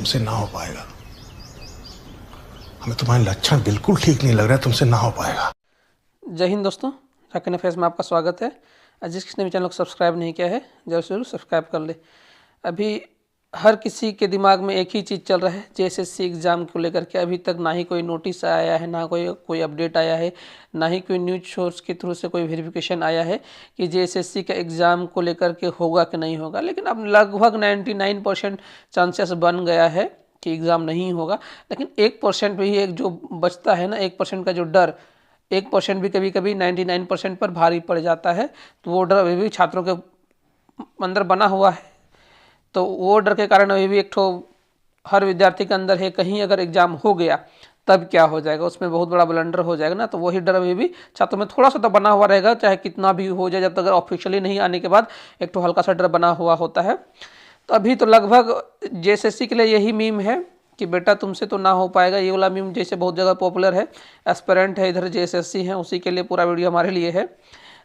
तुमसे ना हो पाएगा। हमें तुम्हारे लक्षण बिल्कुल ठीक नहीं लग रहा है, तुमसे ना हो पाएगा। जय हिंद दोस्तों, झाकिर फेस में आपका स्वागत है। जिस किसी ने भी चैनल को सब्सक्राइब नहीं किया है जरूर से जरूर सब्सक्राइब कर ले। अभी हर किसी के दिमाग में एक ही चीज़ चल रहा है, जेएसएससी एग्ज़ाम को लेकर के। अभी तक ना ही कोई नोटिस आया है, ना कोई अपडेट आया है, ना ही कोई न्यूज सोर्स के थ्रू से कोई वेरिफिकेशन आया है कि जेएसएससी का एग्ज़ाम को लेकर के होगा कि नहीं होगा। लेकिन अब लगभग 99% चांसेस बन गया है कि एग्ज़ाम नहीं होगा। लेकिन 1% भी एक जो बचता है ना, 1% का जो डर, 1% भी कभी कभी 99% पर भारी पड़ जाता है। तो वो डर अभी भी छात्रों के अंदर बना हुआ है। तो वो डर के कारण अभी भी एक ठो हर विद्यार्थी के अंदर है, कहीं अगर एग्जाम हो गया तब क्या हो जाएगा, उसमें बहुत बड़ा ब्लंडर हो जाएगा ना। तो वही डर अभी भी छात्रों में थोड़ा सा तो बना हुआ रहेगा, चाहे कितना भी हो जाए। जब तक अगर ऑफिशियली नहीं आने के बाद एक ठो हल्का सा डर बना हुआ होता है। तो अभी तो लगभग जेएसएससी के लिए यही मीम है कि बेटा तुमसे तो ना हो पाएगा। ये वाला मीम जैसे बहुत जगह पॉपुलर है। एस्पिरेंट है, इधर जेएसएससी है, उसी के लिए पूरा वीडियो हमारे लिए है।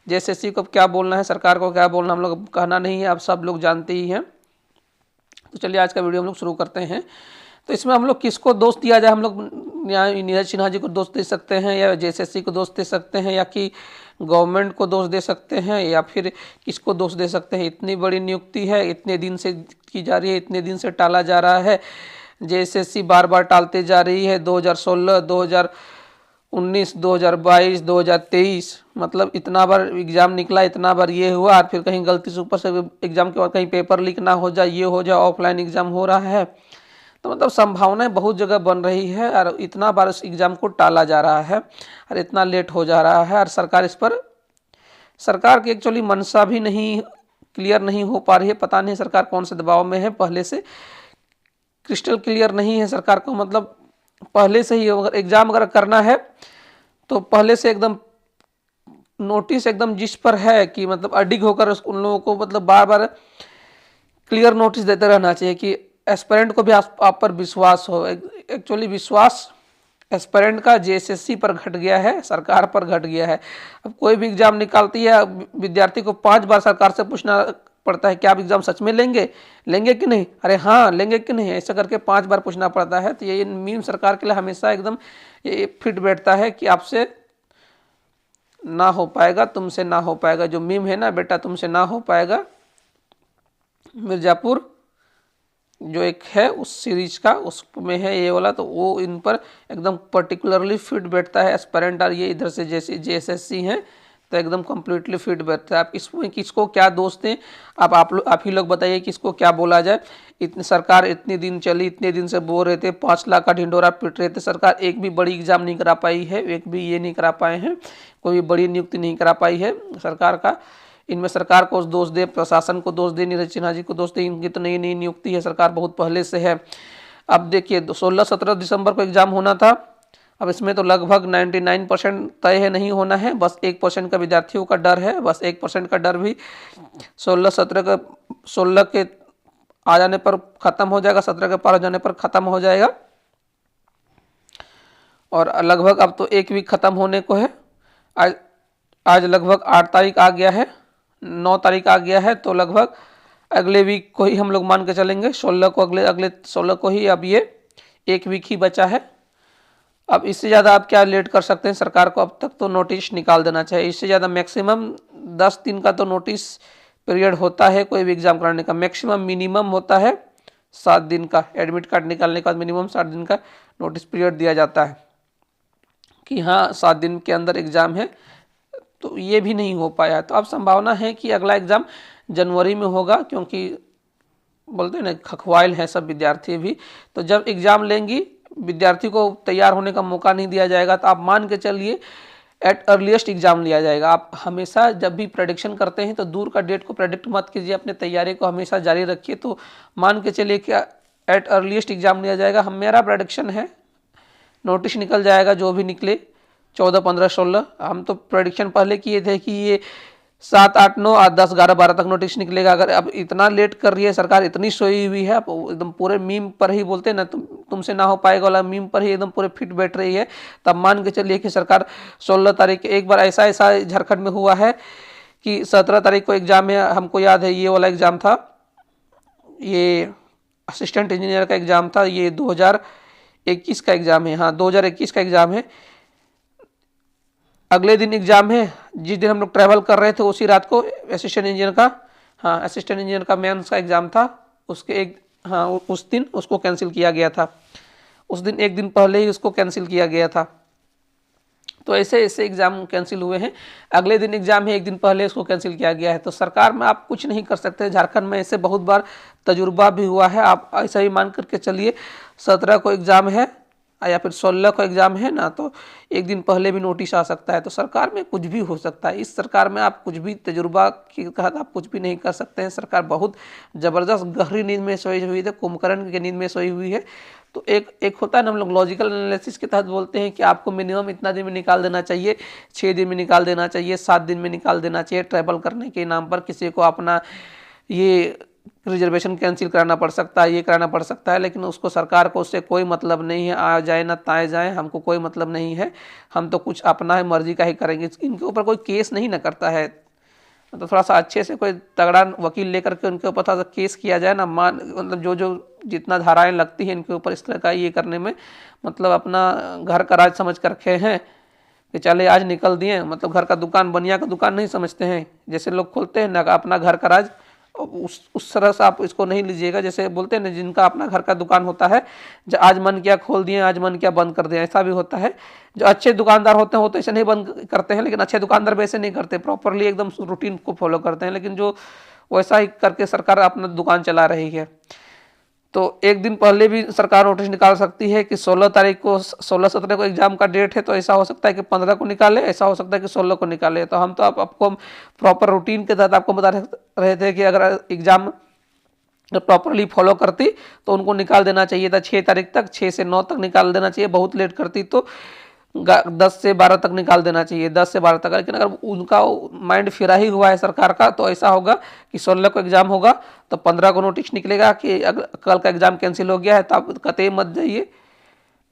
जेएसएससी को क्या बोलना है, सरकार को क्या बोलना, हम लोग कहना नहीं है, आप सब लोग जानते ही हैं। तो चलिए आज का वीडियो हम लोग शुरू करते हैं। तो इसमें हम लोग किसको दोष दिया जाए? हम लोग या नीरज सिन्हा जी को दोष दे सकते हैं, या जेएसएससी को दोष दे सकते हैं, या कि गवर्नमेंट को दोष दे सकते हैं, या फिर किसको दोष दे सकते हैं? इतनी बड़ी नियुक्ति है, इतने दिन से की जा रही है, इतने दिन से टाला जा रहा है। जेएसएससी बार बार टालते जा रही है। 2016, 2019, 2022, 2023, मतलब इतना बार एग्ज़ाम निकला, इतना बार ये हुआ, और फिर कहीं गलती से ऊपर से एग्ज़ाम के बाद कहीं पेपर लीक ना हो जाए, ये हो जाए, ऑफलाइन एग्ज़ाम हो रहा है। तो मतलब संभावनाएं बहुत जगह बन रही है, और इतना बार इस एग्ज़ाम को टाला जा रहा है, और इतना लेट हो जा रहा है। और सरकार की एक्चुअली मंशा भी नहीं क्लियर नहीं हो पा रही है। पता नहीं सरकार कौन से दबाव में है, पहले से क्रिस्टल क्लियर नहीं है सरकार को। मतलब पहले से ही अगर एग्ज़ाम अगर करना है तो पहले से एकदम नोटिस एकदम जिस पर है कि मतलब अडिग होकर उन लोगों को मतलब बार बार क्लियर नोटिस देते रहना चाहिए कि एस्पिरेंट को भी आप पर विश्वास हो। एक्चुअली विश्वास एस्पिरेंट का जेएसएससी पर घट गया है, सरकार पर घट गया है। अब कोई भी एग्ज़ाम निकालती है, विद्यार्थी को 5 बार सरकार से पूछना पड़ता है कि आप एग्ज़ाम सच में लेंगे कि नहीं, अरे हाँ लेंगे कि नहीं, ऐसा करके 5 बार पूछना पड़ता है। तो ये मीम सरकार के लिए हमेशा एकदम ये फिट बैठता है कि आपसे ना हो पाएगा, तुमसे ना हो पाएगा। जो मीम है ना, बेटा तुमसे ना हो पाएगा, मिर्ज़ापुर जो एक है उस सीरीज का, उसमें है ये वाला। तो वो इन पर एकदम पर्टिकुलरली फिट बैठता है एस्पिरेंट। और ये इधर से जैसे जेएसएससी हैं तो एकदम कम्प्लीटली फिट बैठता है। आप इसमें किसको क्या दोष दें? आप ही लोग बताइए किसको क्या बोला जाए। इतनी सरकार इतने दिन चली, इतने दिन से बोल रहे थे, 5 लाख का ढिंडोरा पीट रहे थे। सरकार एक भी बड़ी एग्जाम नहीं करा पाई है, एक भी ये नहीं करा पाए हैं, कोई बड़ी नियुक्ति नहीं करा पाई है सरकार का। इनमें सरकार को दोष दे, प्रशासन को दोष दे, नीरज सिन्हा जी को दोष दे, इनकी तो नई नई नियुक्ति है, सरकार बहुत पहले से है। अब देखिए 16-17 दिसंबर को एग्जाम होना था। अब इसमें तो लगभग 99% तय है नहीं होना है, बस 1% का विद्यार्थियों का डर है। बस 1% का डर भी 16 के आ जाने पर ख़त्म हो जाएगा, 17 के पार हो जाने पर ख़त्म हो जाएगा। और लगभग अब तो एक वीक ख़त्म होने को है। आज लगभग 8 तारीख आ गया है, 9 तारीख आ गया है। तो लगभग अगले वीक को ही हम लोग मान के चलेंगे, 16 को, अगले 16 को ही। अब ये एक वीक ही बचा है। अब इससे ज़्यादा आप क्या लेट कर सकते हैं? सरकार को अब तक तो नोटिस निकाल देना चाहिए। इससे ज़्यादा मैक्सिमम 10 दिन का तो नोटिस पीरियड होता है कोई भी एग्ज़ाम कराने का। मैक्सिमम मिनिमम होता है 7 दिन का। एडमिट कार्ड निकालने के बाद मिनिमम 7 दिन का नोटिस पीरियड दिया जाता है कि हाँ 7 दिन के अंदर एग्ज़ाम है। तो ये भी नहीं हो पाया। तो अब संभावना है कि अगला एग्ज़ाम जनवरी में होगा, क्योंकि बोलते हैं ना खखवाइल है सब विद्यार्थी भी। तो जब एग्ज़ाम लेंगी, विद्यार्थी को तैयार होने का मौका नहीं दिया जाएगा। तो आप मान के चलिए एट अर्लीस्ट एग्ज़ाम लिया जाएगा। आप हमेशा जब भी प्रेडिक्शन करते हैं तो दूर का डेट को प्रेडिक्ट मत कीजिए, अपने तैयारी को हमेशा जारी रखिए। तो मान के चलिए कि एट अर्लीस्ट एग्ज़ाम लिया जाएगा। मेरा प्रेडिक्शन है नोटिस निकल जाएगा, जो भी निकले 14, 15, 16। हम तो प्रेडिक्शन पहले किए थे कि ये 7, 8, 9, 10, 11, 12 तक नोटिस निकलेगा। अगर अब इतना लेट कर रही है सरकार, इतनी सोई हुई है, एकदम पूरे मीम पर ही बोलते हैं ना, तुमसे ना हो पाएगा वाला मीम पर ही एकदम पूरे फिट बैठ रही है। तब मान के चलिए कि सरकार 16 तारीख, एक बार ऐसा झारखंड में हुआ है कि 17 तारीख को एग्ज़ाम है। हमको याद है ये वाला एग्ज़ाम था, ये असिस्टेंट इंजीनियर का एग्ज़ाम था, ये 2021 का एग्ज़ाम है। हाँ, 2021 का एग्ज़ाम है। अगले दिन एग्ज़ाम है, जिस दिन हम लोग ट्रैवल कर रहे थे उसी रात को असिस्टेंट इंजीनियर का, हाँ असिस्टेंट इंजीनियर का मेंस का एग्ज़ाम था। उसके एक हाँ उस दिन उसको कैंसिल किया गया था। उस दिन एक दिन पहले ही उसको कैंसिल किया गया था। तो ऐसे ऐसे एग्ज़ाम कैंसिल हुए हैं। अगले दिन एग्ज़ाम है, एक दिन पहले इसको कैंसिल किया गया है। तो सरकार में आप कुछ नहीं कर सकते। झारखंड में ऐसे बहुत बार तजुर्बा भी हुआ है। आप ऐसा ही मान करके चलिए, 17 को एग्ज़ाम है या फिर 16 को एग्ज़ाम है ना, तो एक दिन पहले भी नोटिस आ सकता है। तो सरकार में कुछ भी हो सकता है। इस सरकार में आप कुछ भी तजुर्बा के तहत आप कुछ भी नहीं कर सकते हैं। सरकार बहुत ज़बरदस्त गहरी नींद में सोई हुई है, कुंभकर्ण की नींद में सोई हुई है। तो एक होता है ना, हम लोग लॉजिकल एनालिसिस के तहत बोलते हैं कि आपको मिनिमम इतना दिन में निकाल देना चाहिए, 6 दिन में निकाल देना चाहिए, 7 दिन में निकाल देना चाहिए। ट्रैवल करने के नाम पर किसी को अपना ये रिजर्वेशन कैंसिल कराना पड़ सकता है, ये कराना पड़ सकता है, लेकिन उसको सरकार को उससे कोई मतलब नहीं है। आ जाए ना ताए जाए, हमको कोई मतलब नहीं है। हम तो कुछ अपना है मर्जी का ही करेंगे। इनके ऊपर कोई केस नहीं ना करता है। तो थोड़ा सा अच्छे से कोई तगड़ा वकील लेकर के उनके ऊपर थोड़ा सा केस किया जाए ना, मतलब जो जितना धाराएं लगती हैं इनके ऊपर इस तरह का ये करने में, मतलब अपना घर का राज समझ कर रखे हैं कि चले आज निकल दिए, मतलब घर का दुकान बनिया का दुकान नहीं समझते हैं। जैसे लोग खोलते हैं ना अपना घर का राज, उस तरह से आप इसको नहीं लीजिएगा। जैसे बोलते हैं ना, जिनका अपना घर का दुकान होता है, जो आज मन किया खोल दिए, आज मन किया बंद कर दिया, ऐसा भी होता है। जो अच्छे दुकानदार होते हैं वो तो ऐसे नहीं बंद करते हैं, लेकिन अच्छे दुकानदार वैसे नहीं करते, प्रॉपरली एकदम रूटीन को फॉलो करते हैं। लेकिन जो वैसा ही करके सरकार अपना दुकान चला रही है, तो एक दिन पहले भी सरकार नोटिस निकाल सकती है कि 16 तारीख को, 16-17 को एग्जाम का डेट है, तो ऐसा हो सकता है कि 15 को निकाले, ऐसा हो सकता है कि 16 को निकाले। तो हम तो आपको प्रॉपर रूटीन के तहत आपको बता रहे थे कि अगर एग्जाम प्रॉपरली फॉलो करती तो उनको निकाल देना चाहिए था 6 तारीख तक, 6 से 9 तक निकाल देना चाहिए। बहुत लेट करती तो 10 से 12 तक निकाल देना चाहिए, 10 से 12 तक। लेकिन अगर उनका माइंड फिरा ही हुआ है सरकार का, तो ऐसा होगा कि 16 को एग्जाम होगा तो 15 को नोटिस निकलेगा कि कल का एग्जाम कैंसिल हो गया है, तो आप कतई मत जाइए।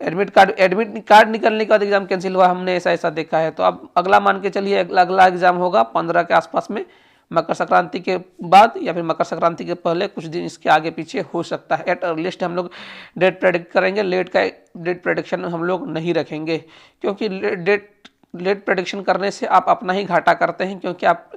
एडमिट कार्ड निकलने के बाद एग्जाम कैंसिल हुआ, हमने ऐसा ऐसा देखा है। तो अब अगला मान के चलिए, अगला एग्जाम होगा 15 के आसपास में, मकर संक्रांति के बाद या फिर मकर संक्रांति के पहले कुछ दिन इसके आगे पीछे हो सकता है। एट अर्लीस्ट हम लोग डेट प्रेडिक्ट करेंगे। लेट का डेट प्रेडिक्शन हम लोग नहीं रखेंगे, क्योंकि लेट प्रेडिक्शन करने से आप अपना ही घाटा करते हैं। क्योंकि आप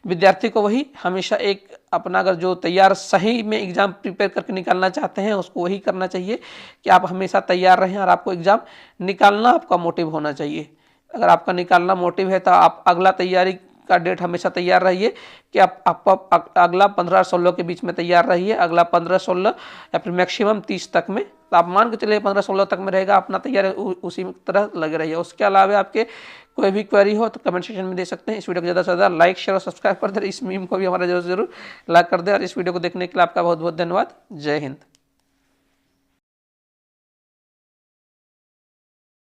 विद्यार्थी को वही हमेशा एक अपना, अगर जो तैयार सही में एग्ज़ाम प्रिपेयर करके निकालना चाहते हैं, उसको वही करना चाहिए कि आप हमेशा तैयार रहें और आपको एग्ज़ाम निकालना आपका मोटिव होना चाहिए। अगर आपका निकालना मोटिव है तो आप अगला तैयारी का डेट हमेशा तैयार रहिए कि आप अगला 15-16 के बीच में तैयार रहिए, अगला 15-16 या फिर मैक्सिमम 30 तक में। तो आप मान के चलिए 15-16 तक में रहेगा अपना तैयारी, उसी तरह लगे रहिए। उसके अलावा आपके कोई भी क्वेरी हो तो कमेंट सेक्शन में दे सकते हैं। इस वीडियो को ज़्यादा से ज़्यादा लाइक शेयर और सब्सक्राइब कर दें। इस मीम को भी हमारा जरूर लाइक कर दें। और इस वीडियो को देखने के लिए आपका बहुत बहुत धन्यवाद। जय हिंद।